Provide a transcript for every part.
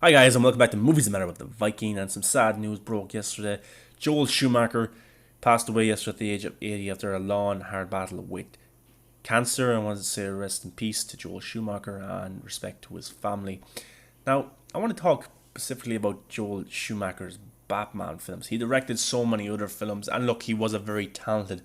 Hi guys, and welcome back to Movies That Matter with the Viking. And some sad news broke yesterday. Joel Schumacher passed away yesterday at the age of 80 after a long, hard battle with cancer. I wanted to say rest in peace to Joel Schumacher and respect to his family. Now, I want to talk specifically about Joel Schumacher's Batman films. He directed so many other films, and look, he was a very talented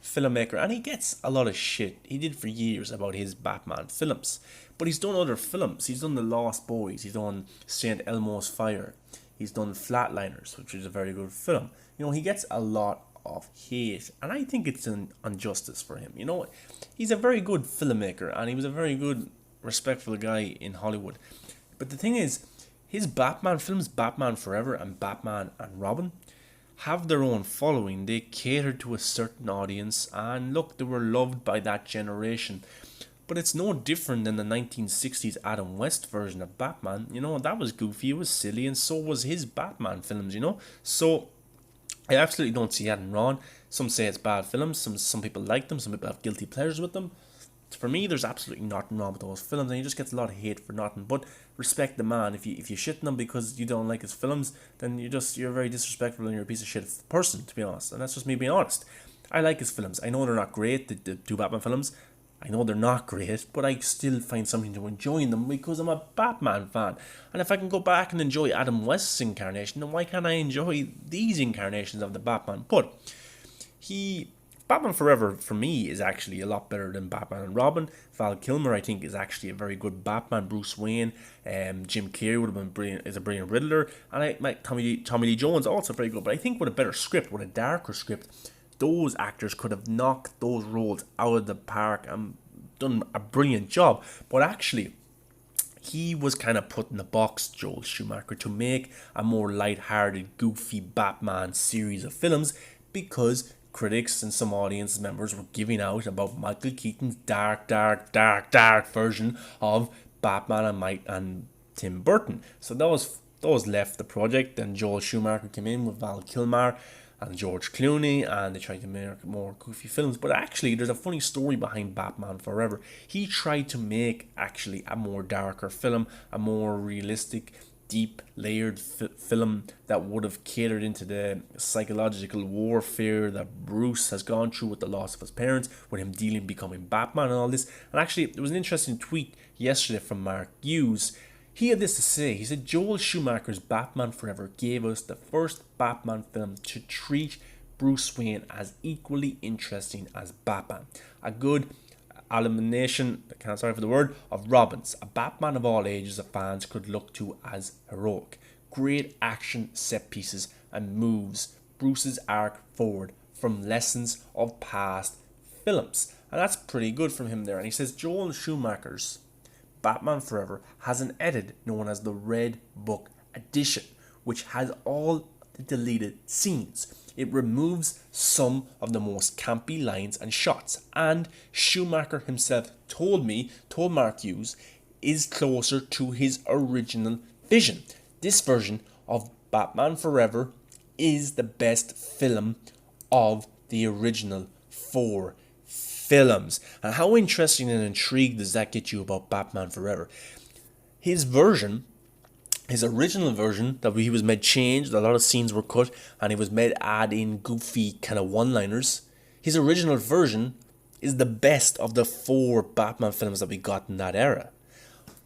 filmmaker, and he gets a lot of shit. He did for years about his Batman films, but he's done other films. He's done The Lost Boys, he's done St. Elmo's Fire, he's done Flatliners, which is a very good film. He gets a lot of hate, and I think it's an injustice for him. He's a very good filmmaker, and he was a very good, respectful guy in Hollywood. But the thing is, his Batman films, Batman Forever and Batman and Robin, have their own following. They cater to a certain audience, and look, they were loved by that generation. But it's no different than the 1960s Adam West version of Batman. That was goofy, it was silly, and so was his Batman films. So I absolutely don't see anything wrong. Some say it's bad films, some people like them, some people have guilty pleasures with them. For me, there's absolutely nothing wrong with those films, and he just gets a lot of hate for nothing. But respect the man. If you shit him because you don't like his films, then you're very disrespectful and you're a piece of shit person, to be honest. And that's just me being honest. I like his films. I know they're not great, the two Batman films. I know they're not great, but I still find something to enjoy in them because I'm a Batman fan. And if I can go back and enjoy Adam West's incarnation, then why can't I enjoy these incarnations of the Batman? But Batman Forever, for me, is actually a lot better than Batman and Robin. Val Kilmer, I think, is actually a very good Batman. Bruce Wayne, Jim Carrey would have been brilliant, is a brilliant Riddler, and I like Tommy Lee Jones, also very good. But I think with a better script, with a darker script, those actors could have knocked those roles out of the park and done a brilliant job. But actually, he was kind of put in the box, Joel Schumacher, to make a more light-hearted, goofy Batman series of films, because critics and some audience members were giving out about Michael Keaton's dark version of Batman and Tim Burton. So those left the project, and Joel Schumacher came in with Val Kilmer and George Clooney, and they tried to make more goofy films. But actually, there's a funny story behind Batman Forever. He tried to make actually a more darker film, a more realistic, deep layered film that would have catered into the psychological warfare that Bruce has gone through with the loss of his parents, with him becoming Batman and all this. And actually, there was an interesting tweet yesterday from Mark Hughes. He had this to say. He said, Joel Schumacher's Batman Forever gave us the first Batman film to treat Bruce Wayne as equally interesting as Batman. A good elimination, sorry for the word, of Robins, a Batman of all ages of fans could look to as heroic. Great action set pieces and moves Bruce's arc forward from lessons of past films. And that's pretty good from him there. And he says Joel Schumacher's Batman Forever has an edit known as the Red Book Edition, which has all the deleted scenes. It removes some of the most campy lines and shots, and Schumacher himself told Mark Hughes, is closer to his original vision. This version of Batman Forever is the best film of the original four films. And how interesting and intrigued does that get you about Batman Forever? His original version that he was made changed, a lot of scenes were cut, and he was made add in goofy kind of one-liners. His original version is the best of the four Batman films that we got in that era.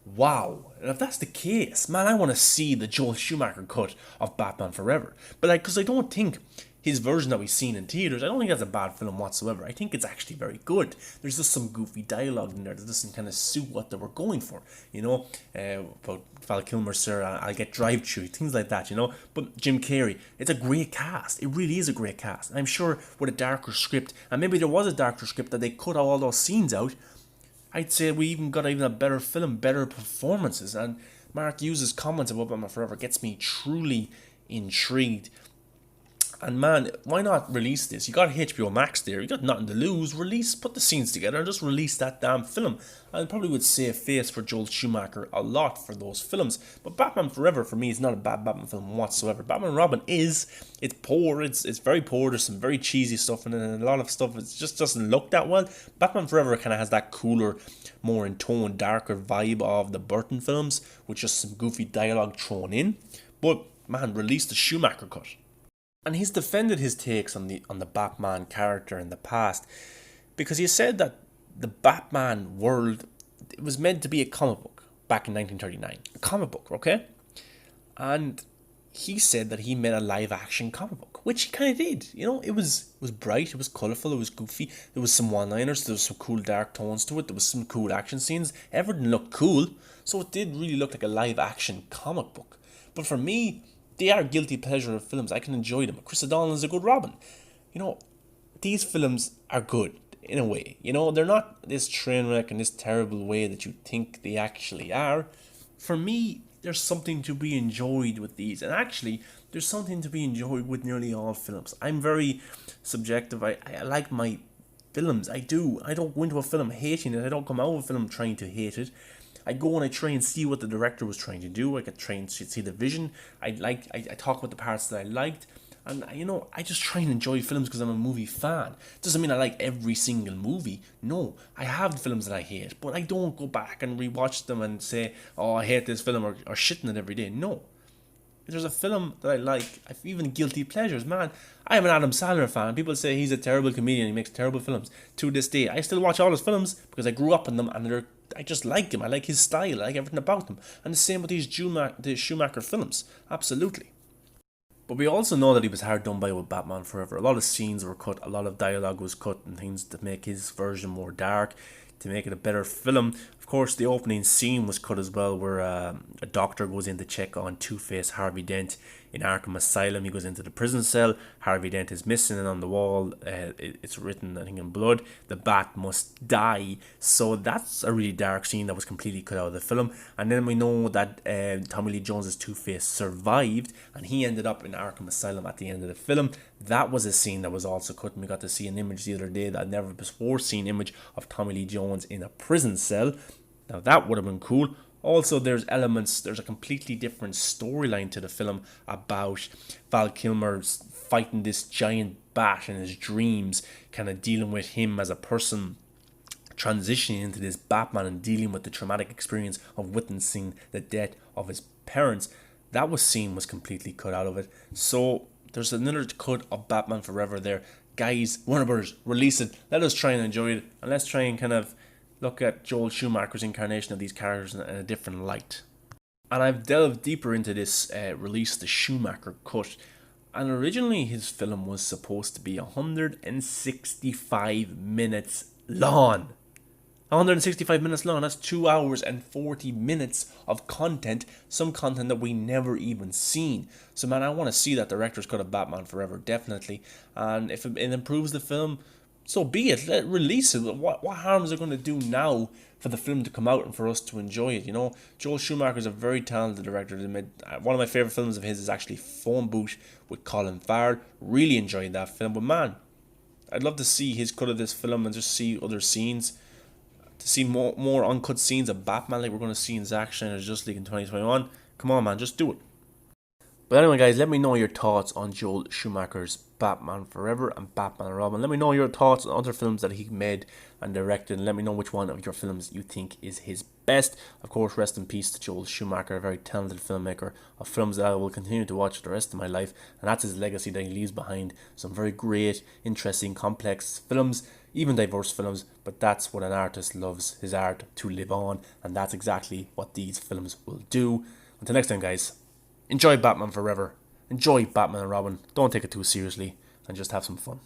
Wow, and if that's the case, man, I want to see the Joel Schumacher cut of Batman Forever. But because I don't think his version that we've seen in theaters, I don't think that's a bad film whatsoever. I think it's actually very good. There's just some goofy dialogue in there that doesn't kind of suit what they were going for, about Val Kilmer, sir, I'll get drive-through, things like that, But Jim Carrey, it's a great cast. It really is a great cast. I'm sure with a darker script, and maybe there was a darker script that they cut all those scenes out, I'd say we got a better film, better performances. And Mark Hughes' comments about Batman Forever gets me truly intrigued. And man, why not release this? You got HBO Max there. You got nothing to lose. Put the scenes together and just release that damn film. And it probably would save face for Joel Schumacher a lot for those films. But Batman Forever for me is not a bad Batman film whatsoever. Batman and Robin is. It's poor. It's very poor. There's some very cheesy stuff in it, and a lot of stuff. It just doesn't look that well. Batman Forever kind of has that cooler, more in tone, darker vibe of the Burton films, with just some goofy dialogue thrown in. But man, release the Schumacher cut. And he's defended his takes on the Batman character in the past, because he said that the Batman world, it was meant to be a comic book back in 1939. A comic book, okay? And he said that he made a live action comic book, which he kind of did. You know, it was bright, it was colourful, it was goofy, there was some one-liners, there was some cool dark tones to it, there was some cool action scenes, everything looked cool, so it did really look like a live action comic book. But for me, they are guilty pleasure of films. I can enjoy them. Chris O'Donnell is a good Robin. You know, these films are good in a way. You know, they're not this train wreck in this terrible way that you think they actually are. For me, there's something to be enjoyed with these. And actually, there's something to be enjoyed with nearly all films. I'm very subjective. I like my films. I do. I don't go into a film hating it. I don't come out of a film trying to hate it. I go and I try and see what the director was trying to do. I could try and see the vision. I talk about the parts that I liked. And, you know, I just try and enjoy films because I'm a movie fan. Doesn't mean I like every single movie. No, I have films that I hate. But I don't go back and rewatch them and say, oh, I hate this film, or shit in it every day. No. If there's a film that I like, I've even guilty pleasures, man. I am an Adam Sandler fan. People say he's a terrible comedian, he makes terrible films. To this day, I still watch all his films because I grew up in them, and I just like him. I like his style. I like everything about them. And the same with these Schumacher films. Absolutely. But we also know that he was hard done by with Batman Forever. A lot of scenes were cut, a lot of dialogue was cut, and things to make his version more dark, to make it a better film. Of course, the opening scene was cut as well, where a doctor goes in to check on Two-Face Harvey Dent in Arkham Asylum. He goes into the prison cell. Harvey Dent is missing, and on the wall, it's written, I think, in blood, "The Bat must die." So that's a really dark scene that was completely cut out of the film. And then we know that Tommy Lee Jones's Two-Face survived, and he ended up in Arkham Asylum at the end of the film. That was a scene that was also cut, and we got to see an image the other day that I'd never before seen image of Tommy Lee Jones in a prison cell. Now that would have been cool. Also, there's a completely different storyline to the film about Val Kilmer fighting this giant bat in his dreams, kind of dealing with him as a person transitioning into this Batman and dealing with the traumatic experience of witnessing the death of his parents. That scene was completely cut out of it. So there's another cut of Batman Forever there. Guys, Warner Brothers, release it. Let us try and enjoy it, and let's try and kind of look at Joel Schumacher's incarnation of these characters in a different light. And I've delved deeper into this release, the Schumacher cut. And originally his film was supposed to be 165 minutes long. 165 minutes long, that's 2 hours and 40 minutes of content, some content that we never even seen. So man, I want to see that director's cut of Batman Forever, definitely. And if it improves the film, so be it. Let release it. What harm is it going to do now for the film to come out and for us to enjoy it? You know, Joel Schumacher is a very talented director. One of my favorite films of his is actually Phone Booth with Colin Farrell. Really enjoyed that film. But man, I'd love to see his cut of this film and just see other scenes. To see more uncut scenes of Batman like we're going to see in Zack Snyder's Justice League in 2021. Come on, man, just do it. But anyway, guys, let me know your thoughts on Joel Schumacher's Batman Forever and Batman and Robin. Let me know your thoughts on other films that he made and directed, and let me know which one of your films you think is his best. Of course, rest in peace to Joel Schumacher, a very talented filmmaker of films that I will continue to watch the rest of my life, and that's his legacy that he leaves behind. Some very great, interesting, complex films, even diverse films, but that's what an artist loves, his art to live on, and that's exactly what these films will do. Until next time, guys. Enjoy Batman Forever. Enjoy Batman and Robin. Don't take it too seriously and just have some fun.